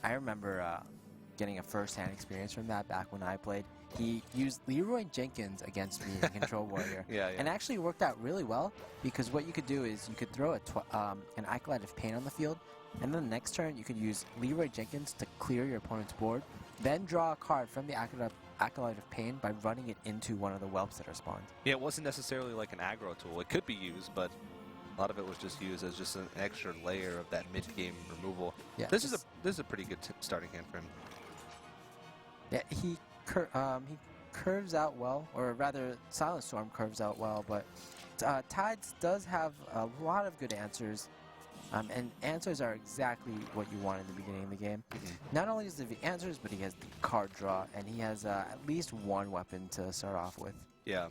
I remember getting a first-hand experience from that back when I played. He used Leroy Jenkins against me in Control Warrior. Yeah. And actually worked out really well, because what you could do is you could throw an Acolyte of Pain on the field, and then the next turn you could use Leroy Jenkins to clear your opponent's board, then draw a card from the Acolyte of Pain by running it into one of the whelps that are spawned. Yeah, it wasn't necessarily like an aggro tool. It could be used, but a lot of it was just used as just an extra layer of that mid-game removal. Yeah, this is a pretty good starting hand for him. Yeah, he curves out well, or rather, SilentStorm curves out well, but Tides does have a lot of good answers, and answers are exactly what you want in the beginning of the game. Not only does he have the answers, but he has the card draw, and he has at least one weapon to start off with. Yeah.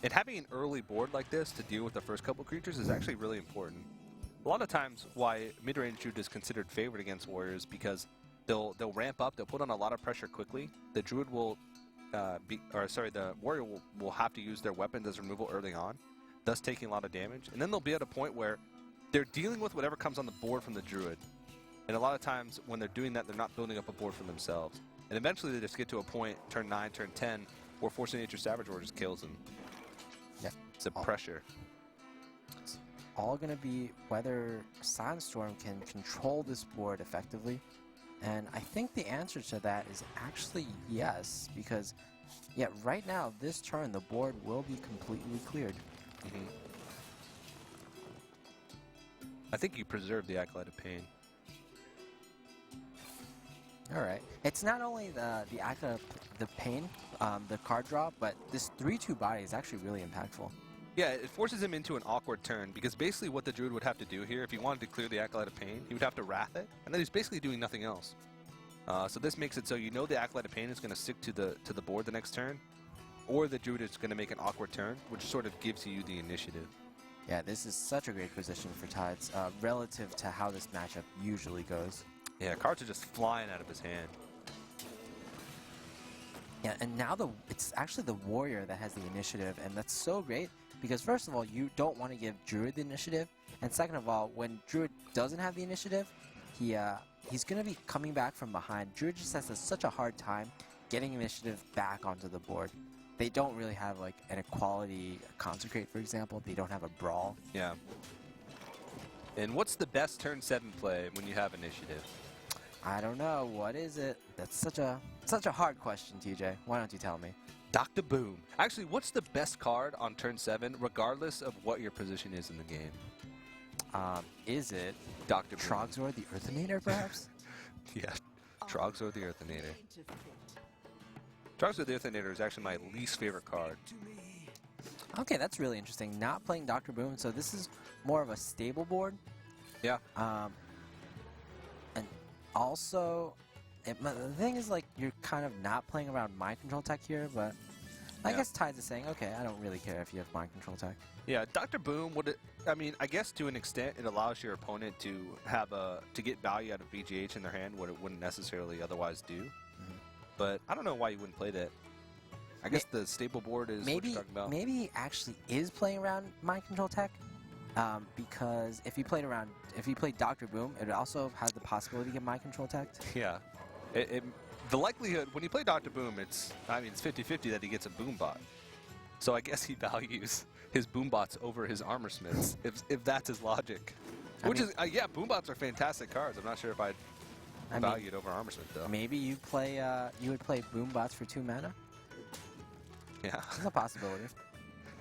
And having an early board like this to deal with the first couple creatures is actually really important. A lot of times why mid-range Druid is considered favored against Warriors, because they'll ramp up, they'll put on a lot of pressure quickly. The Druid will the Warrior will have to use their weapons as removal early on, thus taking a lot of damage. And then they'll be at a point where they're dealing with whatever comes on the board from the Druid. And a lot of times when they're doing that, they're not building up a board for themselves. And eventually they just get to a point, turn 9, turn 10, where Forcing Nature Savage War just kills them. Yeah. It's a pressure. It's all going to be whether SilentStorm can control this board effectively. And I think the answer to that is actually yes, because yeah, right now, this turn, the board will be completely cleared. I think you preserve the Acolyte of Pain. All right. It's not only the Acolyte of Pain, the card draw, but this 3/2 body is actually really impactful. Yeah, it forces him into an awkward turn, because basically what the Druid would have to do here, if he wanted to clear the Acolyte of Pain, he would have to Wrath it, and then he's basically doing nothing else. So this makes it so you know the Acolyte of Pain is going to stick to the board the next turn, or the Druid is going to make an awkward turn, which sort of gives you the initiative. Yeah, this is such a great position for Tides, relative to how this matchup usually goes. Yeah, cards are just flying out of his hand. Yeah, and now it's actually the Warrior that has the initiative, and that's so great, because first of all, you don't want to give Druid the initiative, and second of all, when Druid doesn't have the initiative, he's going to be coming back from behind. Druid just has such a hard time getting initiative back onto the board. They don't really have like an equality Consecrate, for example. They don't have a Brawl. Yeah. And what's the best turn 7 play when you have initiative? I don't know. What is it? That's such a hard question, TJ. Why don't you tell me? Dr. Boom. Actually, what's the best card on turn 7, regardless of what your position is in the game? Is it Dr. Boom. Trogzor the Earthinator, perhaps? Yeah, Trogzor the Earthinator. Trogzor the Earthinator is actually my least favorite card. Okay, that's really interesting. Not playing Dr. Boom, so this is more of a stable board. Yeah. And also, the thing is, like, you're kind of not playing around Mind Control Tech here, but I guess Tides is saying, okay, I don't really care if you have Mind Control Tech. Yeah, Dr. Boom I mean, I guess to an extent it allows your opponent to have to get value out of BGH in their hand, what it wouldn't necessarily otherwise do. But I don't know why you wouldn't play that. I guess the stable board is what you're talking about. Maybe he actually is playing around Mind Control Tech, because if you played Dr. Boom, it also has the possibility to get Mind Control Tech. Yeah. The likelihood, when you play Dr. Boom, it's 50-50 that he gets a Boom Bot. So I guess he values his Boom Bots over his Armor Smiths, if that's his logic. Yeah, Boom Bots are fantastic cards. I'm not sure if I'd value it over Armor Smith, though. Maybe you would play Boom Bots for 2 mana? Yeah. It's a possibility.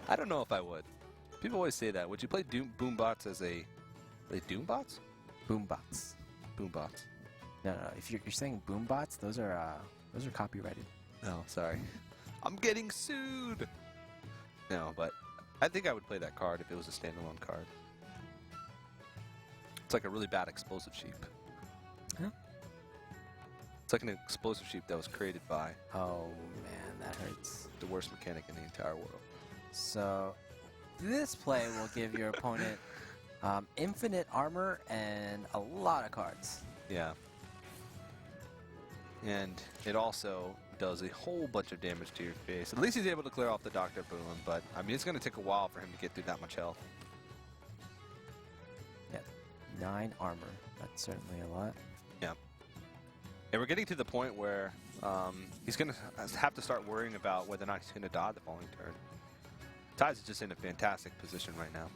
I don't know if I would. People always say that. Would you play Boom Bots as a Doom Bots? Boom Bots. Boom Bots. No. If you're saying Boom Bots, those are copyrighted. No, sorry. I'm getting sued. No, but I think I would play that card if it was a standalone card. It's like a really bad Explosive Sheep. Huh? It's like an Explosive Sheep that was created by... Oh, man, that hurts. The worst mechanic in the entire world. So, this play will give your opponent infinite armor and a lot of cards. Yeah. And it also does a whole bunch of damage to your face. At least he's able to clear off the Dr. Boom, but I mean, it's going to take a while for him to get through that much health. Yeah. 9 armor. That's certainly a lot. Yeah. And we're getting to the point where he's going to have to start worrying about whether or not he's going to dodge the following turn. Tides is just in a fantastic position right now.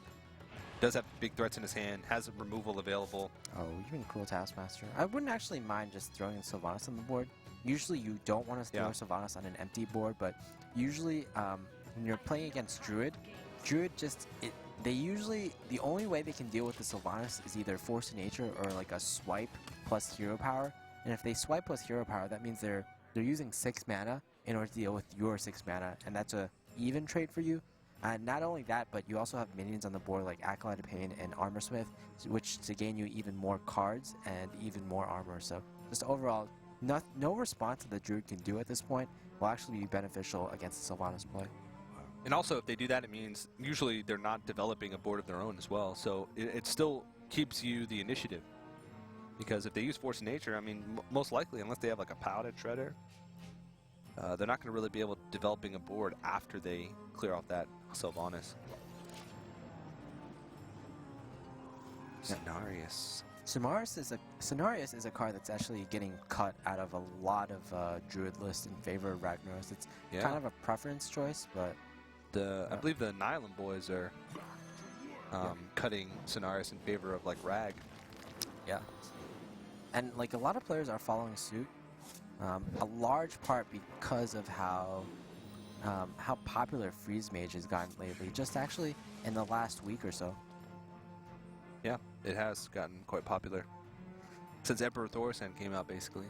Does have big threats in his hand, has a removal available. Oh, you've been cool, Taskmaster. I wouldn't actually mind just throwing Sylvanas on the board. Usually you don't want to throw Sylvanas on an empty board, but usually when you're playing against Druid just, they usually, the only way they can deal with the Sylvanas is either Force of Nature or like a swipe plus hero power. And if they swipe plus hero power, that means they're using 6 mana in order to deal with your 6 mana, and that's a even trade for you. Not only that, but you also have minions on the board like Acolyte of Pain and Armorsmith, which to gain you even more cards and even more armor. So just overall, no response that the Druid can do at this point will actually be beneficial against the Sylvanas play. And also, if they do that, it means usually they're not developing a board of their own as well. So it still keeps you the initiative. Because if they use Force of Nature, I mean, most likely, unless they have like a Paladin Shredder, they're not going to really be able to developing a board after they clear off that Sylvanas. Cenarius. Cenarius is a card that's actually getting cut out of a lot of Druid lists in favor of Ragnaros. It's kind of a preference choice, but I believe the Nylon boys are cutting Cenarius in favor of like Rag. Yeah. And like a lot of players are following suit. A large part because of how popular Freeze Mage has gotten lately, just actually in the last week or so. Yeah, it has gotten quite popular since Emperor Thorsan came out, basically.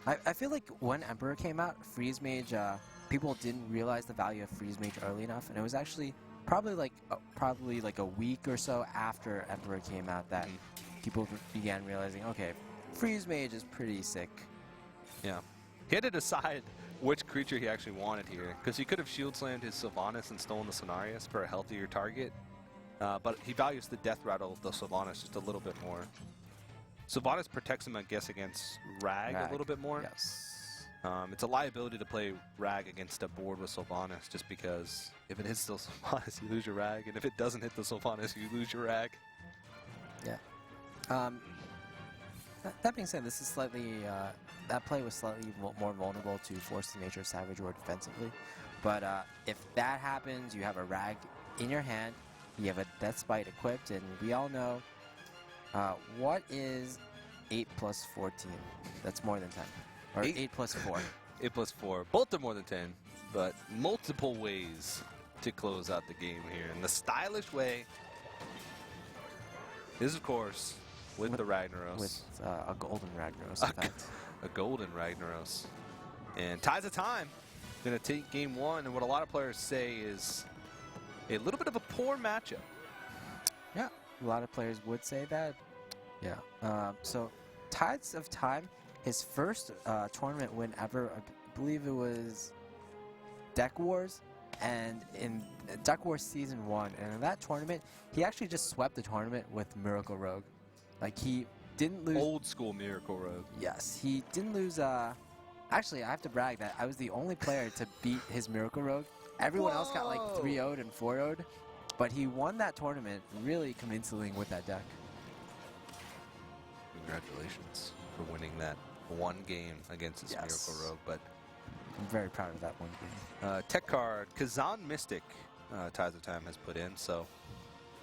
I feel like when Emperor came out, Freeze Mage, people didn't realize the value of Freeze Mage early enough, and it was actually probably like a week or so after Emperor came out that people began realizing, okay, Freeze Mage is pretty sick. Yeah. He had to decide which creature he actually wanted here, because he could have Shield Slammed his Sylvanas and stolen the Cenarius for a healthier target, but he values the Death Rattle of the Sylvanas just a little bit more. Sylvanas protects him, I guess, against Rag a little bit more. Yes. It's a liability to play Rag against a board with Sylvanas, just because if it hits the Sylvanas, you lose your Rag, and if it doesn't hit the Sylvanas, you lose your Rag. Yeah. That being said, this is slightly that play was slightly more vulnerable to Force of Nature, Savage, or defensively. But if that happens, you have a Rag in your hand, you have a Death Spite equipped, and we all know what is 8 plus 14? That's more than 10. Or 8 plus 4. 8 plus 4. Both are more than 10, but multiple ways to close out the game here. And the stylish way is, of course, with the Ragnaros. With a golden Ragnaros, in fact. A golden Ragnaros. And Tides of Time going to take game 1, and what a lot of players say is a little bit of a poor matchup. Yeah, a lot of players would say that. Yeah. So Tides of Time, his first tournament win ever, I believe it was Deck Wars, and in Deck Wars Season 1, and in that tournament, he actually just swept the tournament with Miracle Rogue. Like, he didn't lose... Old school Miracle Rogue. Yes, he didn't lose... Actually, I have to brag that I was the only player to beat his Miracle Rogue. Everyone else got like 3-0'd and 4-0'd, but he won that tournament really convincingly with that deck. Congratulations for winning that one game against his Miracle Rogue, but I'm very proud of that one game. Tech card, Kazan Mystic, Tides of Time has put in, so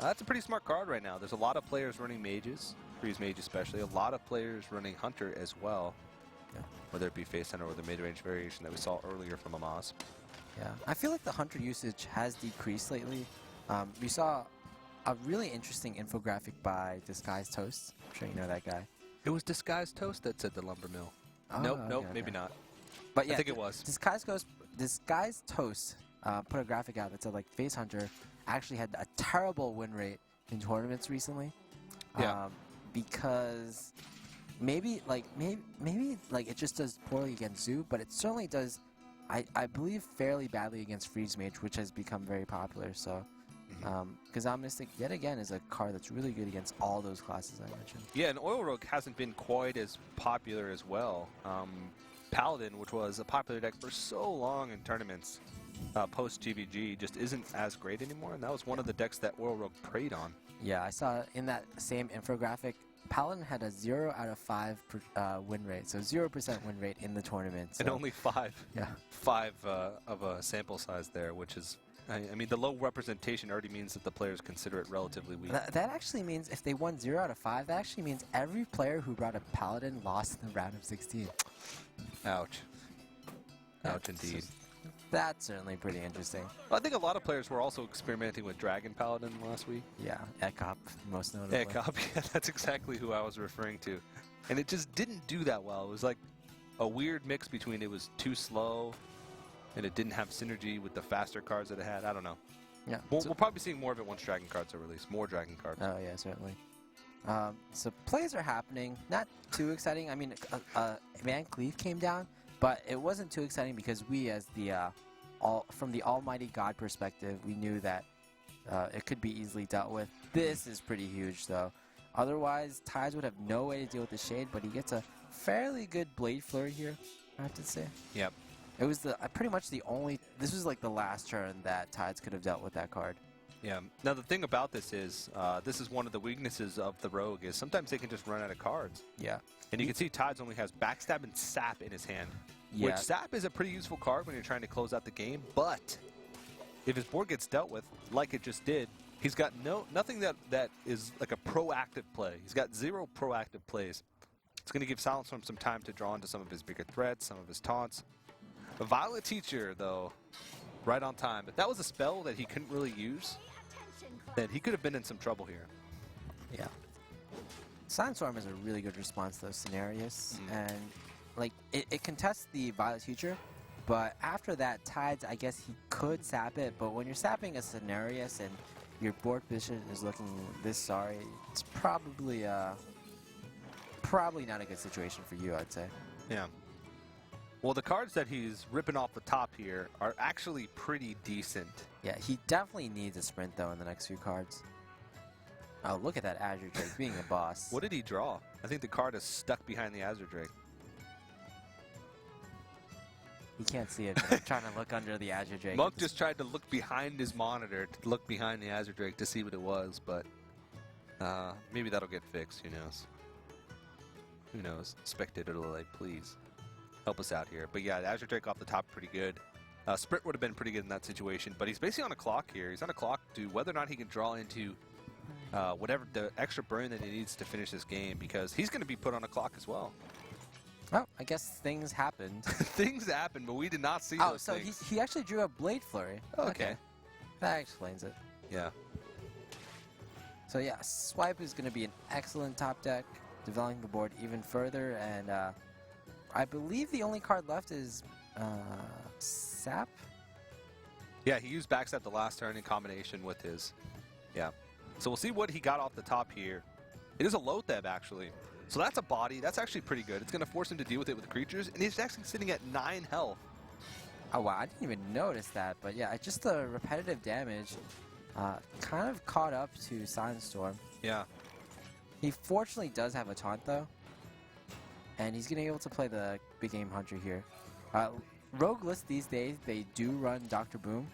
that's a pretty smart card right now. There's a lot of players running mages, Freeze Mage especially, a lot of players running Hunter as well, whether it be Face Hunter or the mid-range variation that we saw earlier from Amaz. Yeah, I feel like the Hunter usage has decreased lately. We saw a really interesting infographic by Disguised Toast. I'm sure you know that guy. It was Disguised Toast that said the lumber mill. Oh, nope, okay, maybe not. But yeah, I think it was. Disguised Toast put a graphic out that said like Face Hunter actually had a terrible win rate in tournaments recently. Yeah. Because maybe it just does poorly against Zoo, but it certainly does, I believe, fairly badly against Freeze Mage, which has become very popular. So, Kazan Mystic, yet again, is a card that's really good against all those classes I mentioned. Yeah, and Oil Rogue hasn't been quite as popular as well. Paladin, which was a popular deck for so long in tournaments, post-GVG, just isn't as great anymore, and that was one of the decks that Oil Rogue preyed on. Yeah, I saw in that same infographic, Paladin had a 0 out of 5 win rate, so 0% win rate in the tournament. So. And only five of a sample size there, which is, I mean, the low representation already means that the players consider it relatively weak. That actually means if they won 0 out of 5, that actually means every player who brought a Paladin lost in the round of 16. Ouch. Ouch indeed. That's certainly pretty interesting. Well, I think a lot of players were also experimenting with Dragon Paladin last week. Yeah, Ekop, most notably. Ekop, yeah, that's exactly who I was referring to. And it just didn't do that well. It was like a weird mix between it was too slow and it didn't have synergy with the faster cards that it had. I don't know. Yeah. We'll probably be seeing more of it once Dragon cards are released. More Dragon cards. Oh, yeah, certainly. So plays are happening. Not too exciting. I mean, Van Cleave came down, but it wasn't too exciting because we, as the from the Almighty God perspective, we knew that it could be easily dealt with. This is pretty huge, though. Otherwise, Tides would have no way to deal with the Shade, but he gets a fairly good Blade Flurry here, I have to say. Yep. It was pretty much the only. This was like the last turn that Tides could have dealt with that card. Yeah. Now the thing about this is one of the weaknesses of the Rogue is sometimes they can just run out of cards. Yeah. And you can see Tides only has Backstab and Sap in his hand. Yeah. Which Sap is a pretty useful card when you're trying to close out the game, but if his board gets dealt with, like it just did, he's got nothing that is like a proactive play. He's got 0 proactive plays. It's going to give SilentStorm some time to draw into some of his bigger threats, some of his taunts. A Violet Teacher, though, right on time. But that was a spell that he couldn't really use. That he could have been in some trouble here. Yeah. SilentStorm is a really good response to those scenarios, and like it contests the Violet Teacher, but after that, Tides, I guess he could sap it, but when you're sapping a Cenarius and your board position is looking this sorry, it's probably not a good situation for you, I'd say. Yeah. Well, the cards that he's ripping off the top here are actually pretty decent. Yeah, he definitely needs a sprint, though, in the next few cards. Oh, look at that Azure Drake being a boss. What did he draw? I think the card is stuck behind the Azure Drake. You can't see it, but I'm trying to look under the Azure Drake. Monk just tried to look behind his monitor, to look behind the Azure Drake to see what it was, but maybe that'll get fixed, who knows. Who knows? Spectator delay, please. Help us out here. But yeah, the Azure Drake off the top pretty good. Sprint would have been pretty good in that situation, but he's basically on a clock here. He's on a clock to whether or not he can draw into whatever the extra burn that he needs to finish this game, because he's going to be put on a clock as well. Oh, I guess things happened. Things happened, but we did not see those so things. he actually drew a Blade Flurry. Okay. That explains it. Yeah. So yeah, Swipe is going to be an excellent top deck, developing the board even further, and I believe the only card left is Sap? Yeah, he used Backstab the last turn in combination with his. Yeah. So we'll see what he got off the top here. It is a Lotheb, actually. So that's a body. That's actually pretty good. It's going to force him to deal with it with creatures, and he's actually sitting at 9 health. Oh, wow. I didn't even notice that. But yeah, just the repetitive damage kind of caught up to SilentStorm. Yeah. He fortunately does have a taunt, though. And he's going to be able to play the Big Game Hunter here. Rogue lists these days, they do run Dr. Boom.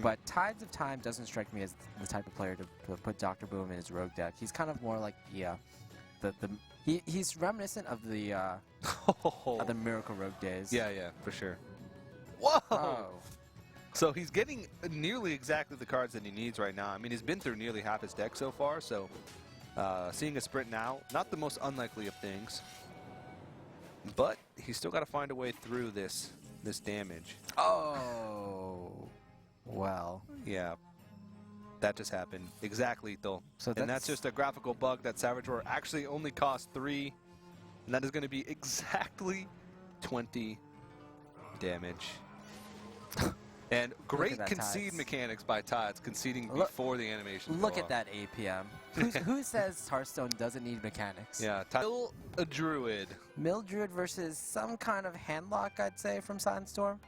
But Tides of Time doesn't strike me as the type of player to put Dr. Boom in his Rogue deck. He's kind of more like he's reminiscent of the Miracle Rogue days. Yeah, for sure. Whoa! Oh. So he's getting nearly exactly the cards that he needs right now. I mean, he's been through nearly half his deck so far, so seeing a sprint now, not the most unlikely of things. But he's still got to find a way through this damage. Oh. Well. Yeah. That just happened. Exactly, though. So and that's just a graphical bug that Savage Roar actually only costs 3. And that is going to be exactly 20 damage. And great concede Tides. Mechanics by Tides, conceding before the animation. Look at that APM. Who says Hearthstone doesn't need mechanics? Yeah, Still a Druid. Mildred versus some kind of handlock, I'd say, from SilentStorm.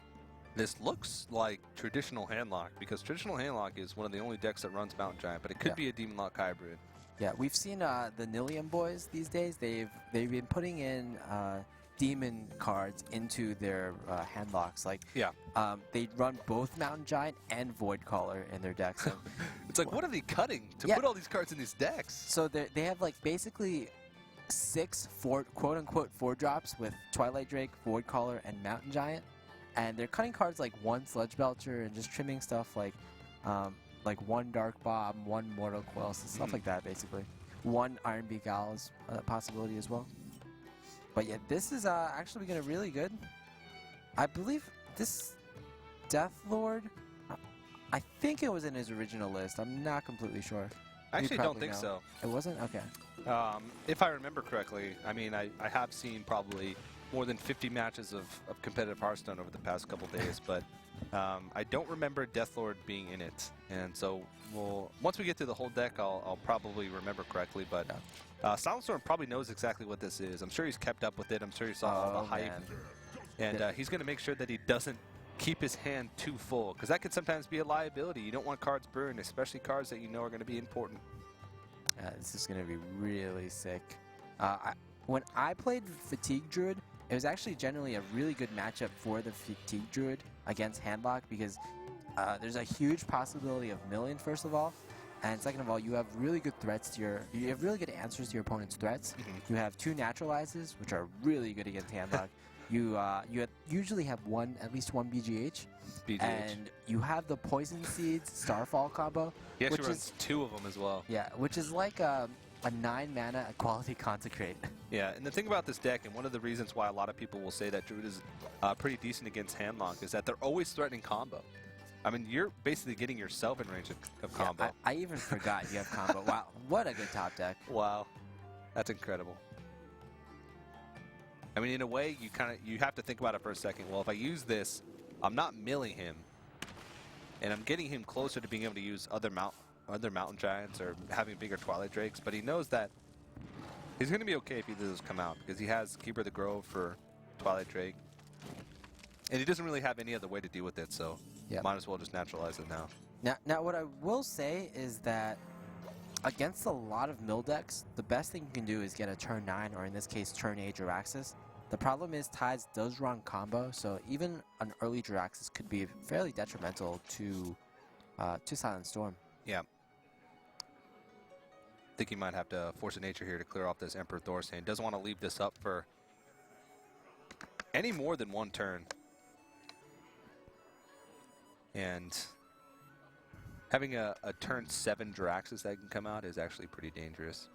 This looks like traditional Handlock, because traditional Handlock is one of the only decks that runs Mountain Giant, but it could be a Demon Lock hybrid. Yeah, we've seen the Nillium boys these days. They've been putting in demon cards into their hand locks. Like, Yeah. they run both Mountain Giant and Void Caller in their decks. So, It's like, what are they cutting to Yeah. put all these cards in these decks? so they have like basically 6 quote-unquote 4-drops with Twilight Drake, Void Caller, and Mountain Giant. And they're cutting cards like 1 Sludge Belcher and just trimming stuff like 1 Dark Bomb, 1 Mortal Coil, stuff like that, basically. 1 Iron Beak Owl is a possibility as well. But yeah, this is actually going to be really good. I believe this Death Lord, I think it was in his original list. I'm not completely sure. I You actually don't probably think know. so. It wasn't? Okay. If I remember correctly, I mean, I have seen probably more than 50 matches of competitive Hearthstone over the past couple days, but I don't remember Deathlord being in it. And so once we get to the whole deck, I'll probably remember correctly. But SilentStorm probably knows exactly what this is. I'm sure he's kept up with it. I'm sure he saw all the hype. Man. And he's going to make sure that he doesn't keep his hand too full, because that could sometimes be a liability. You don't want cards burned, especially cards that you know are going to be important. This is going to be really sick. When I played Fatigue Druid, it was actually generally a really good matchup for the Fatigue Druid against Handlock, because there's a huge possibility of milling, first of all, and second of all, you have really good threats to you have really good answers to your opponent's threats. Mm-hmm. You have 2 Naturalizes, which are really good against Handlock. You usually have at least one BGH, and you have the Poison Seeds Starfall combo. He actually which runs is 2 of them as well. Yeah, which is like a 9 mana Quality Consecrate. Yeah, and the thing about this deck, and one of the reasons why a lot of people will say that Druid is pretty decent against Handlock, is that they're always threatening combo. I mean, you're basically getting yourself in range of combo. Yeah, I even forgot you have combo. Wow, what a good top deck. Wow, that's incredible. I mean, in a way, you have to think about it for a second. Well, if I use this, I'm not milling him, and I'm getting him closer to being able to use other Mountain Giants or having bigger Twilight Drakes, but he knows that he's going to be okay if either of those come out, because he has Keeper of the Grove for Twilight Drake, and he doesn't really have any other way to deal with it, so might as well just naturalize it now. Now, what I will say is that against a lot of mill decks, the best thing you can do is get a turn 9, or in this case, turn 8 Jiraxis. The problem is Tides does run combo, so even an early Jiraxis could be fairly detrimental to SilentStorm. Yeah. I think he might have to force a nature here to clear off this Emperor Thorstein. Doesn't want to leave this up for any more than 1 turn. And having a turn 7 Jiraxis that can come out is actually pretty dangerous.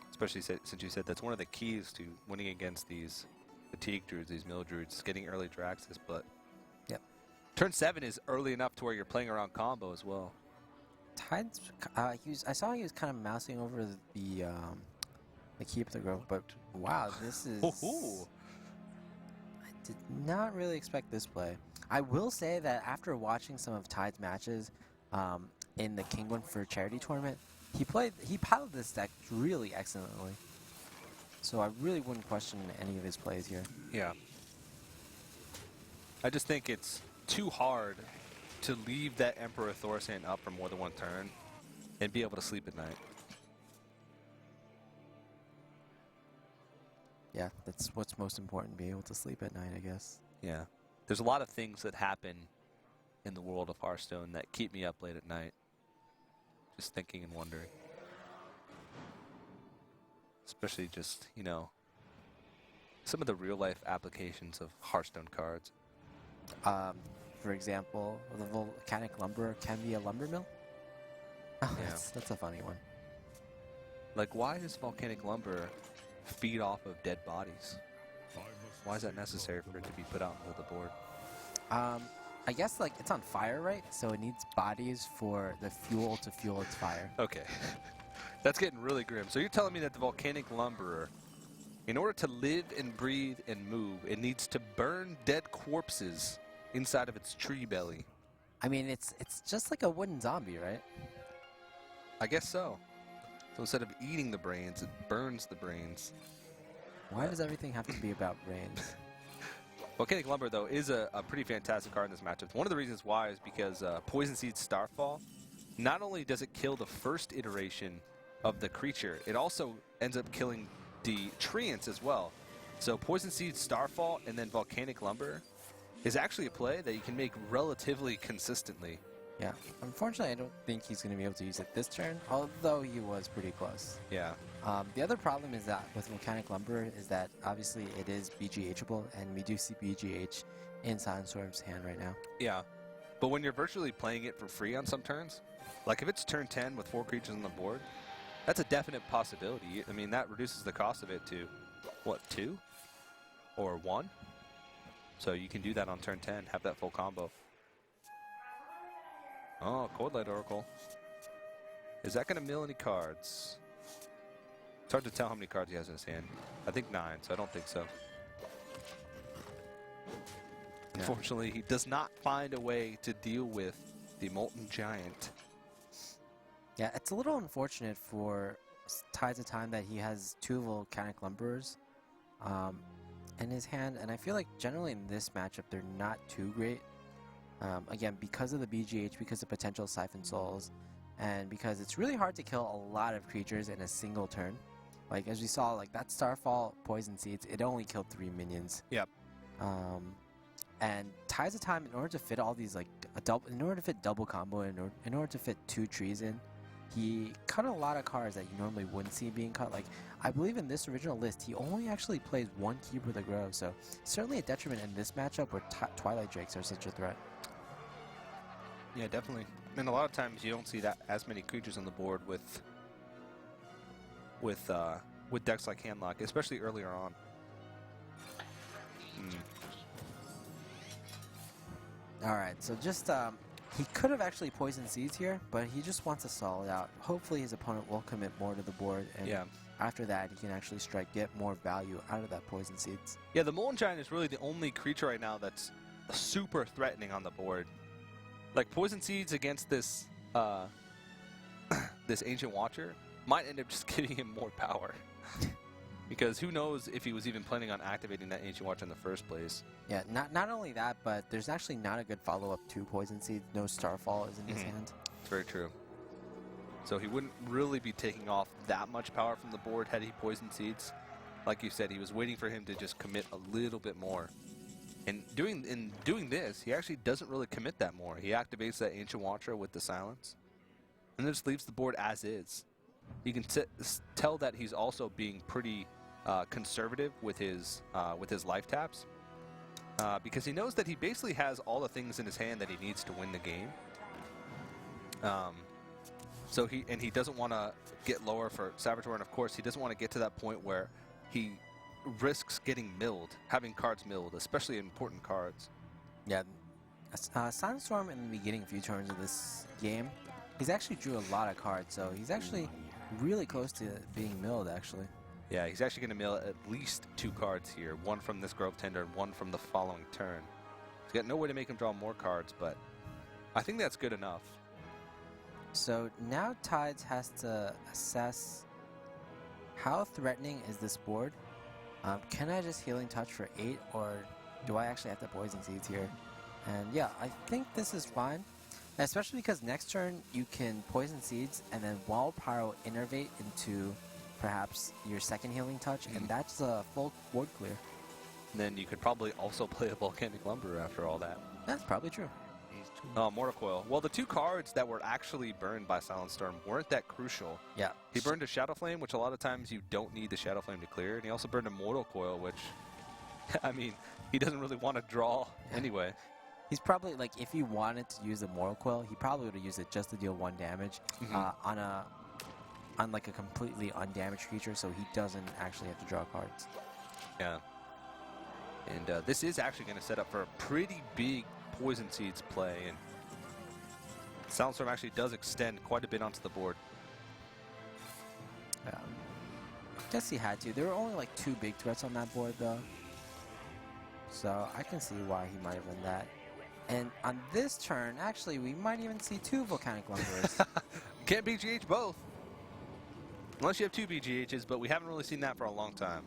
Especially since you said that's one of the keys to winning against these Fatigue Druids, these Mill Druids, getting early Jiraxis. But turn 7 is early enough to where you're playing around combo as well. Tides, I saw he was kind of mousing over the Keep the Grove, but wow, this is... I did not really expect this play. I will say that after watching some of Tide's matches in the Kingwin for Charity Tournament, he piloted this deck really excellently. So I really wouldn't question any of his plays here. Yeah. I just think it's too hard to leave that Emperor Thorstein up for more than 1 turn and be able to sleep at night. Yeah, that's what's most important, be able to sleep at night, I guess. Yeah. There's a lot of things that happen in the world of Hearthstone that keep me up late at night, just thinking and wondering. Especially just, you know, some of the real-life applications of Hearthstone cards. For example, the Volcanic Lumberer can be a lumber mill? Oh, Yeah. that's a funny one. Like, why does Volcanic Lumber feed off of dead bodies? Why is that necessary for it to be put out into the board? I guess, like, it's on fire, right? So it needs bodies for the fuel to fuel its fire. Okay. That's getting really grim. So you're telling me that the Volcanic Lumberer, in order to live and breathe and move, it needs to burn dead corpses inside of its tree belly? I mean, it's just like a wooden zombie, right? I guess so. So instead of eating the brains, it burns the brains. Why does everything have to be about brains? Volcanic Lumber, though, is a pretty fantastic card in this matchup. One of the reasons why is because Poison Seed Starfall, not only does it kill the first iteration of the creature, it also ends up killing the treants as well. So Poison Seed, Starfall, and then Volcanic Lumber is actually a play that you can make relatively consistently. Yeah, unfortunately, I don't think he's going to be able to use it this turn, although he was pretty close. Yeah. The other problem is that with Volcanic Lumber is that obviously it is BGHable, and we do see BGH in SilentStorm's hand right now. Yeah. But when you're virtually playing it for free on some turns, like if it's turn 10 with 4 creatures on the board, that's a definite possibility. I mean, that reduces the cost of it to, what, 2? Or 1? So you can do that on turn 10, have that full combo. Oh, Coldlight Oracle. Is that going to mill any cards? It's hard to tell how many cards he has in his hand. I think 9, so I don't think so. Yeah. Unfortunately, he does not find a way to deal with the Molten Giant. Yeah, it's a little unfortunate for Tides of Time that he has 2 Volcanic Lumberers in his hand, and I feel like generally in this matchup they're not too great. Again, because of the BGH, because of potential Siphon Souls, and because it's really hard to kill a lot of creatures in a single turn. Like, as we saw, like that Starfall Poison Seeds, it only killed 3 minions. Yep. And Tides of Time, in order to fit all these, like, in order to fit double combo, in order to fit 2 trees in, he cut a lot of cards that you normally wouldn't see being cut. Like, I believe in this original list, he only actually plays 1 Keeper of the Grove, so certainly a detriment in this matchup where Twilight Drakes are such a threat. Yeah, definitely. And a lot of times you don't see that as many creatures on the board with decks like Handlock, especially earlier on. Alright, so just, he could have actually Poisoned Seeds here, but he just wants to stall it out. Hopefully his opponent will commit more to the board, and after that he can actually get more value out of that Poison Seeds. Yeah, the Molten Giant is really the only creature right now that's super threatening on the board. Like, Poison Seeds against this this Ancient Watcher might end up just giving him more power. Because who knows if he was even planning on activating that Ancient Watcher in the first place. Yeah, not only that, but there's actually not a good follow-up to Poison Seeds. No Starfall is in his hand. It's very true. So he wouldn't really be taking off that much power from the board had he Poison Seeds. Like you said, he was waiting for him to just commit a little bit more. And doing this, he actually doesn't really commit that more. He activates that Ancient Watcher with the Silence, and then just leaves the board as is. You can tell that he's also being pretty conservative with his life taps, because he knows that he basically has all the things in his hand that he needs to win the game. So he doesn't want to get lower for Saboteur, and of course he doesn't want to get to that point where he risks getting milled, having cards milled, especially important cards. Yeah, SilentStorm in the beginning, a few turns of this game, he's actually drew a lot of cards, so he's actually really close to being milled, actually. Yeah, he's actually going to mill at least 2 cards here, 1 from this Grove Tender and 1 from the following turn. He's got no way to make him draw more cards, but I think that's good enough. So now Tides has to assess how threatening is this board. Can I just Healing Touch for 8, or do I actually have to Poison Seeds here? And yeah, I think this is fine, especially because next turn you can Poison Seeds and then Wild Pyro Innervate into perhaps your second Healing Touch, and that's a full board clear. And then you could probably also play a Volcanic Lumber after all that. That's probably true. Mortal Coil. Well, the 2 cards that were actually burned by SilentStorm weren't that crucial. Yeah. He burned a Shadow Flame, which a lot of times you don't need the Shadow Flame to clear, and he also burned a Mortal Coil, which, I mean, he doesn't really want to draw anyway. He's probably, like, if he wanted to use the Mortal Coil, he probably would have used it just to deal 1 damage on like a completely undamaged creature, so he doesn't actually have to draw cards. Yeah. And this is actually going to set up for a pretty big Poison Seeds play, and SilentStorm actually does extend quite a bit onto the board. I guess he had to. There were only like 2 big threats on that board, though. So I can see why he might have done that. And on this turn, actually, we might even see 2 Volcanic Lumberers. Can't BGH both. Unless you have 2 BGHs, but we haven't really seen that for a long time.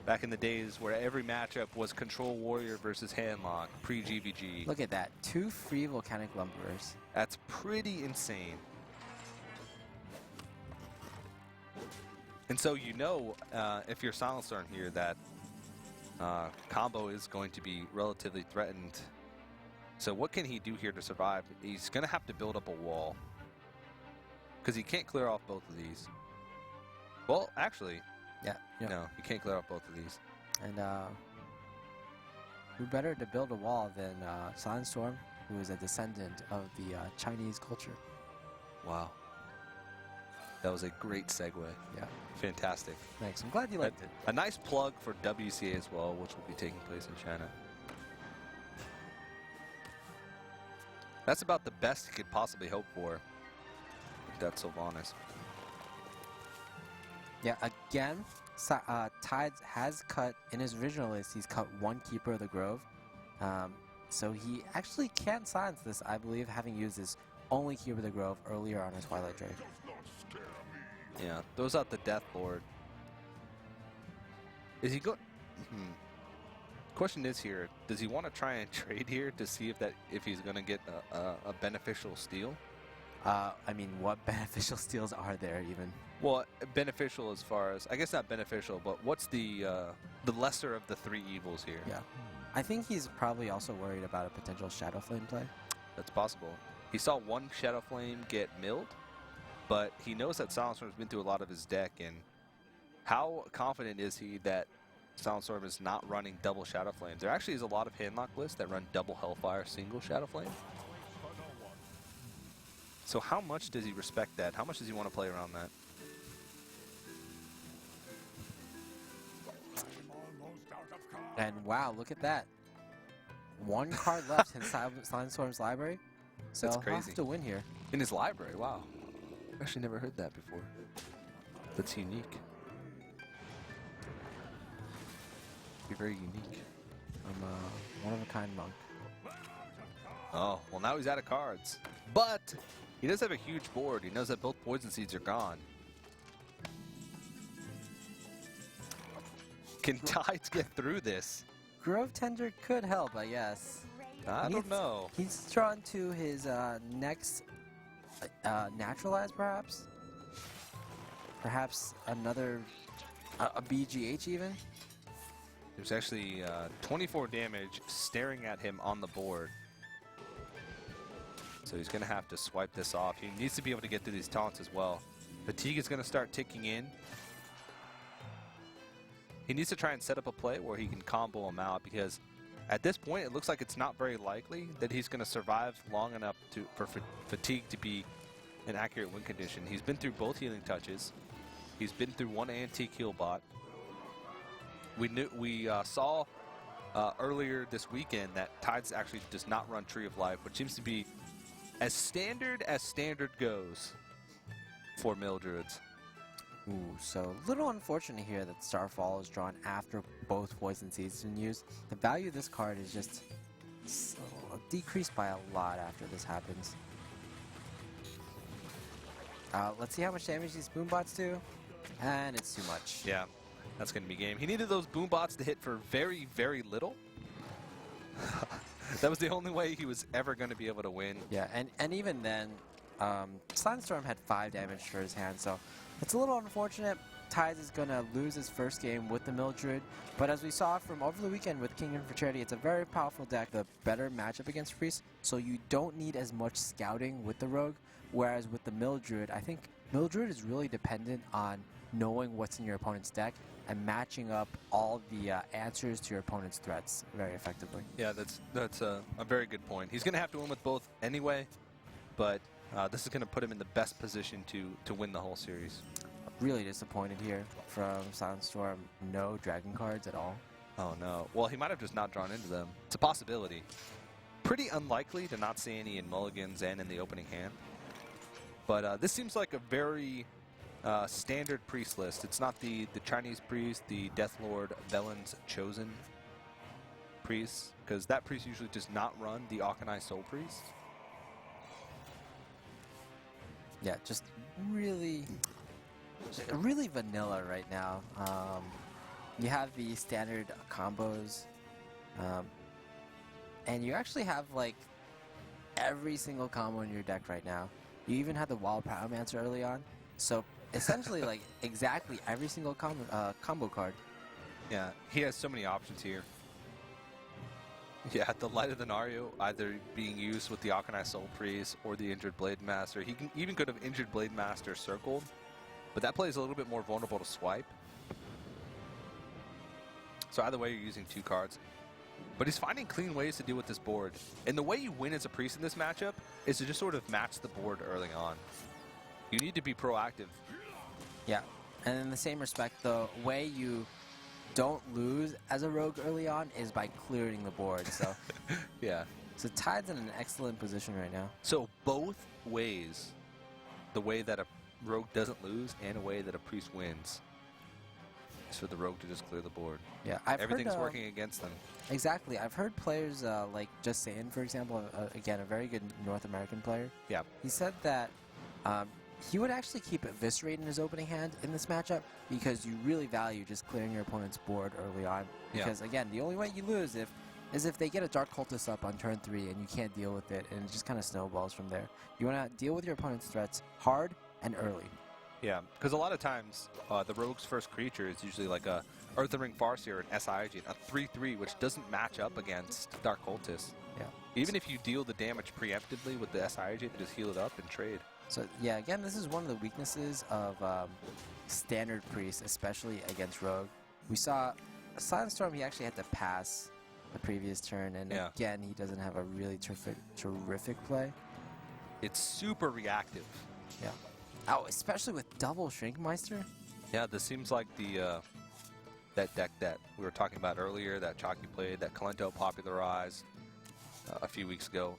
Back in the days where every matchup was Control Warrior versus Handlock, pre-GVG. Look at that. 2 free Volcanic Lumberers. That's pretty insane. And so you know, if you're SilentStorm here, that combo is going to be relatively threatened. So what can he do here to survive? He's going to have to build up a wall, because he can't clear off both of these. Well, actually, Yeah. no, he can't clear off both of these. And who better to build a wall than SilentStorm, who is a descendant of the Chinese culture. Wow. That was a great segue. Yeah. Fantastic. Thanks. I'm glad you liked it. A nice plug for WCA as well, which will be taking place in China. That's about the best he could possibly hope for. That's Sylvanas. Yeah, again, Tides has cut, in his original list, he's cut one Keeper of the Grove. So he actually can silence this, I believe, having used his only Keeper of the Grove earlier on his Twilight Drake. Yeah, throws out the Death Lord. Is he go? Question is here: does he want to try and trade here to see if he's going to get a beneficial steal? I mean, what beneficial steals are there even? Well, beneficial as far as, I guess not beneficial, but what's the lesser of the three evils here? Yeah, I think he's probably also worried about a potential Shadow Flame play. That's possible. He saw one Shadow Flame get milled, but he knows that SilentStorm's been through a lot of his deck, and how confident is he that SilentStorm is not running double Shadow Flame? There actually is a lot of handlock lists that run double Hellfire, single Shadow Flame. So how much does he respect that? How much does he want to play around that? And wow, look at that. One card left in SilentStorm's library. So That's he'll crazy. have to win here. In his library, wow. I've actually never heard that before. That's unique. Be very unique. I'm a one-of-a-kind monk. Oh, well now he's out of cards. But he does have a huge board. He knows that both Poison Seeds are gone. Can Tides get through this? Grove Tender could help, I guess. I don't know. He's drawn to his next Naturalize, perhaps? Perhaps another a BGH even? There's actually 24 damage staring at him on the board. So he's going to have to swipe this off. He needs to be able to get through these taunts as well. Fatigue is going to start ticking in. He needs to try and set up a play where he can combo him out, because at this point it looks like it's not very likely that he's going to survive long enough for Fatigue to be an accurate win condition. He's been through both healing touches. He's been through one antique heal bot. We saw earlier this weekend that Tides actually does not run Tree of Life, which seems to be as standard goes for Mill Druids. Ooh, so a little unfortunate here that Starfall is drawn after both Poison Seeds have been used. The value of this card is just decreased by a lot after this happens. Let's see how much damage these Boombots do. And it's too much. Yeah, that's going to be game. He needed those Boombots to hit for very, very little. That was the only way he was ever going to be able to win. Yeah, and even then, SilentStorm had 5 damage for his hand, so it's a little unfortunate. Tides is going to lose his first game with the Mildred, but as we saw from over the weekend with Kingdom for Charity, it's a very powerful deck, the better matchup against Priest, so you don't need as much scouting with the Rogue, whereas with the Mildred, I think Mildred is really dependent on knowing what's in your opponent's deck and matching up all the answers to your opponent's threats very effectively. Yeah, that's a very good point. He's going to have to win with both anyway, but this is going to put him in the best position to win the whole series. Really disappointed here from SilentStorm. No dragon cards at all. Oh no. Well, he might have just not drawn into them. It's a possibility. Pretty unlikely to not see any in mulligans and in the opening hand. But this seems like a very standard priest list. It's not the Chinese priest, the Death Lord Velen's chosen priest, because that priest usually does not run the Akanai Soul Priest. Yeah, just really vanilla right now. You have the standard combos, and you actually have like every single combo in your deck right now. You even had the Wild Pyromancer early on, so essentially like exactly every single combo card. Yeah, he has so many options here. Yeah, the Light of the Nario either being used with the Akanai Soul Priest or the Injured Blade Master. He even could have Injured Blade Master circled, but that play is a little bit more vulnerable to swipe. So either way, you're using 2 cards. But he's finding clean ways to deal with this board. And the way you win as a priest in this matchup is to just sort of match the board early on. You need to be proactive. Yeah, and in the same respect, the way you don't lose as a rogue early on is by clearing the board. So Yeah. so Tide's in an excellent position right now. So both ways, the way that a rogue doesn't lose and a way that a priest wins, is for the rogue to just clear the board. Yeah, Everything's working against them. Exactly. I've heard players like Just Saying, for example, again, a very good North American player. Yeah. He said that he would actually keep Eviscerate in his opening hand in this matchup because you really value just clearing your opponent's board early on. Because, again, the only way you lose is if they get a Dark Cultist up on turn 3 and you can't deal with it, and it just kind of snowballs from there. You want to deal with your opponent's threats hard and early. Yeah, because a lot of times the rogue's first creature is usually like a Earthen Ring Farseer, an SI agent, a 3/3, which doesn't match up against Dark Cultist. Yeah. Even if you deal the damage preemptively with the SI agent, just heal it up and trade. So, yeah, again, this is one of the weaknesses of standard Priest, especially against Rogue. We saw SilentStorm, he actually had to pass the previous turn, and again, he doesn't have a really terrific play. It's super reactive. Yeah. Oh, especially with double Shrinkmeister. Yeah, this seems like the that deck that we were talking about earlier, that Chalky played, that Kalento popularized a few weeks ago.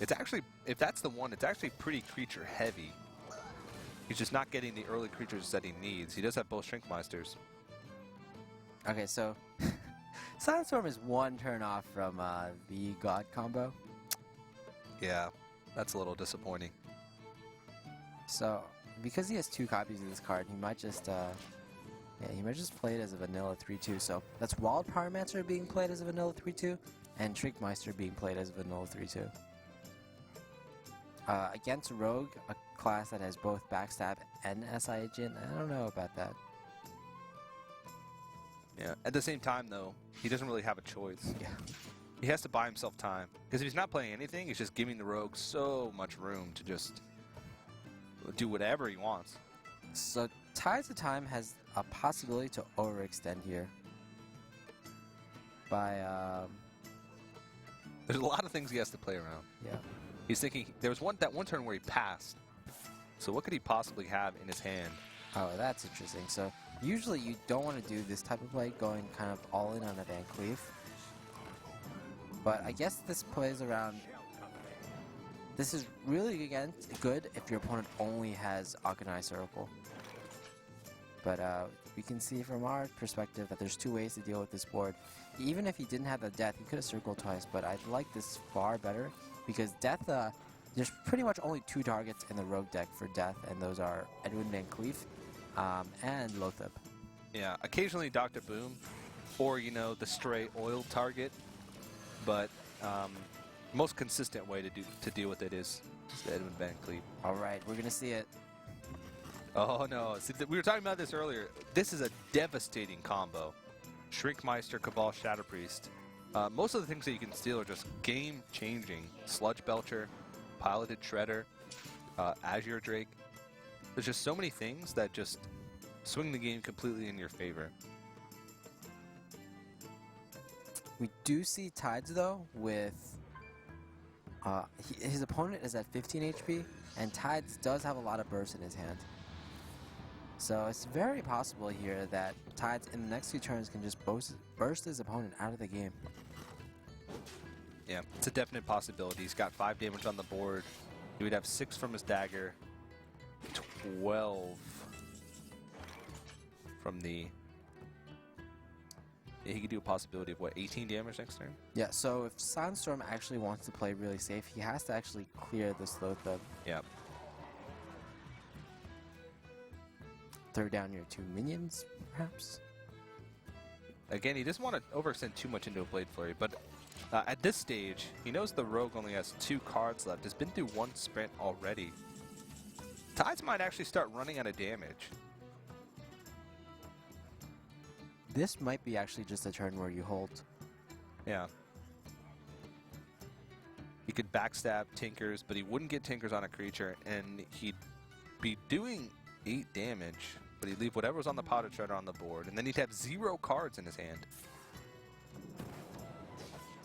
It's actually, if that's the one, it's actually pretty creature heavy. He's just not getting the early creatures that he needs. He does have both Shrinkmeisters. Okay, so SilentStorm is 1 turn off from the God combo. Yeah, that's a little disappointing. So, because he has 2 copies of this card, he might just he might just play it as a vanilla 3/2. So that's Wild Pyromancer being played as a vanilla 3/2, and Shrinkmeister being played as a vanilla 3/2. Against Rogue, a class that has both Backstab and SI Agent, I don't know about that. Yeah. At the same time, though, he doesn't really have a choice. Yeah. He has to buy himself time. Because if he's not playing anything, he's just giving the rogue so much room to just do whatever he wants. So TidesofTime has a possibility to overextend here by There's a lot of things he has to play around. yeah. He's thinking, there was that one turn where he passed. So what could he possibly have in his hand? Oh, that's interesting. So usually you don't want to do this type of play, going kind of all in on a Van Cleef. But I guess this plays around. This is really, again, good if your opponent only has Akanai Circle. But we can see from our perspective that there's 2 ways to deal with this board. Even if he didn't have the Death, he could have circled twice, but I like this far better because Death, there's pretty much only 2 targets in the Rogue deck for Death, and those are Edwin Van Cleef and Lotheb. Yeah, occasionally Dr. Boom, or, you know, the stray oil target, but most consistent way to deal with it is the Edwin Van Cleef. All right, we're going to see it. Oh, no. See, we were talking about this earlier. This is a devastating combo. Shrinkmeister, Cabal, Shadow Priest. Most of the things that you can steal are just game-changing. Sludge Belcher, Piloted Shredder, Azure Drake. There's just so many things that just swing the game completely in your favor. We do see Tides, though, with his opponent is at 15 HP, and Tides does have a lot of burst in his hand. So it's very possible here that Tides in the next 2 turns can just burst his opponent out of the game. Yeah, it's a definite possibility. He's got 5 damage on the board. He would have 6 from his dagger, 12 from the... Yeah, he could do a possibility of, what, 18 damage next turn? Yeah, so if SilentStorm actually wants to play really safe, he has to actually clear this Lotheb. Yeah. Throw down your 2 minions, perhaps? Again, he doesn't want to overextend too much into a Blade Flurry, but at this stage, he knows the Rogue only has 2 cards left. He's been through 1 sprint already. Tides might actually start running out of damage. This might be actually just a turn where you hold. Yeah. He could backstab Tinkers, but he wouldn't get Tinkers on a creature, and he'd be doing 8 damage, but he'd leave whatever was on the Powder Shredder on the board, and then he'd have 0 cards in his hand.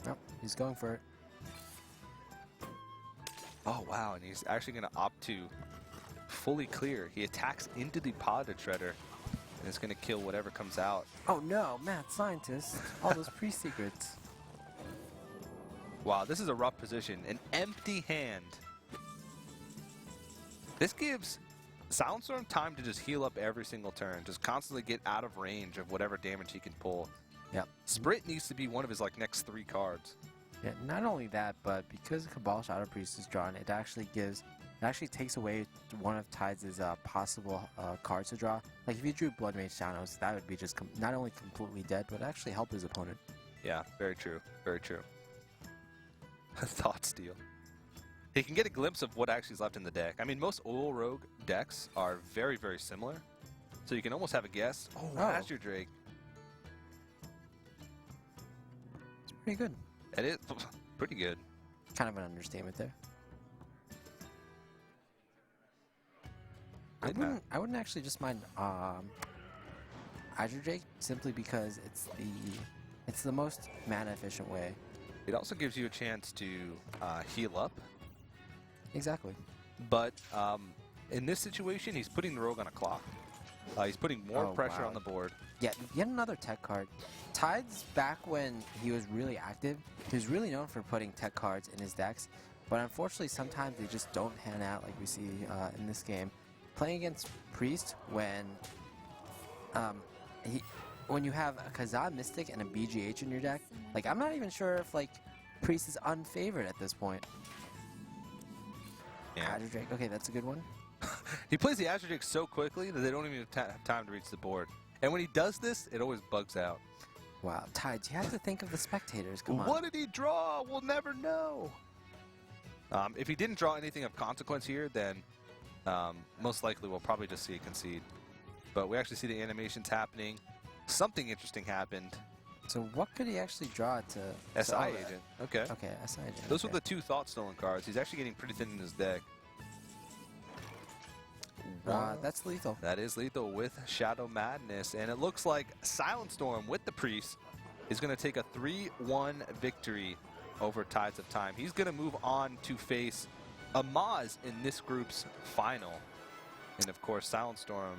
Nope, he's going for it. Oh, wow, and he's actually going to opt to fully clear. He attacks into the Powder Shredder, and it's going to kill whatever comes out. Oh no, mad scientist. All those pre-secrets. Wow, this is a rough position. An empty hand. This gives SilentStorm time to just heal up every single turn, just constantly get out of range of whatever damage he can pull. Yep. Sprint needs to be one of his next 3 cards. Yeah, not only that, but because Cabal Shadow Priest is drawn, it actually takes away one of Tides' possible cards to draw. Like if you drew Blood Mage Shadows, that would be just not only completely dead, but actually help his opponent. Yeah, very true. Very true. Thought Steal. He can get a glimpse of what actually is left in the deck. I mean, most Oil Rogue decks are very, very similar. So you can almost have a guess. Oh, Azure Drake. It's pretty good. It is pretty good. Kind of an understatement there. I wouldn't actually just mind Azure Drake simply because it's the most mana efficient way. It also gives you a chance to heal up. Exactly. But in this situation, he's putting the rogue on a clock. He's putting more pressure on the board. Yeah, yet another tech card. Tides, back when he was really active, he was really known for putting tech cards in his decks. But unfortunately, sometimes they just don't pan out like we see in this game. Playing against Priest when you have a Kazan Mystic and a BGH in your deck, I'm not even sure if Priest is unfavored at this point. Yeah. Azure Drake, okay, that's a good one. He plays the Azure Drake so quickly that they don't even have time to reach the board. And when he does this, it always bugs out. Wow, Tides, you have to think of the spectators. Come on. What did he draw? We'll never know. If he didn't draw anything of consequence here, then most likely we'll probably just see a concede. But we actually see the animations happening. Something interesting happened. So what could he actually draw to... SI Agent. Okay. Okay, SI Agent. Those were the 2 Thought Stolen cards. He's actually getting pretty thin in his deck. That's lethal. That is lethal with Shadow Madness. And it looks like SilentStorm with the Priest is going to take a 3-1 victory over Tides of Time. He's going to move on to face Amaz in this group's final. And of course, SilentStorm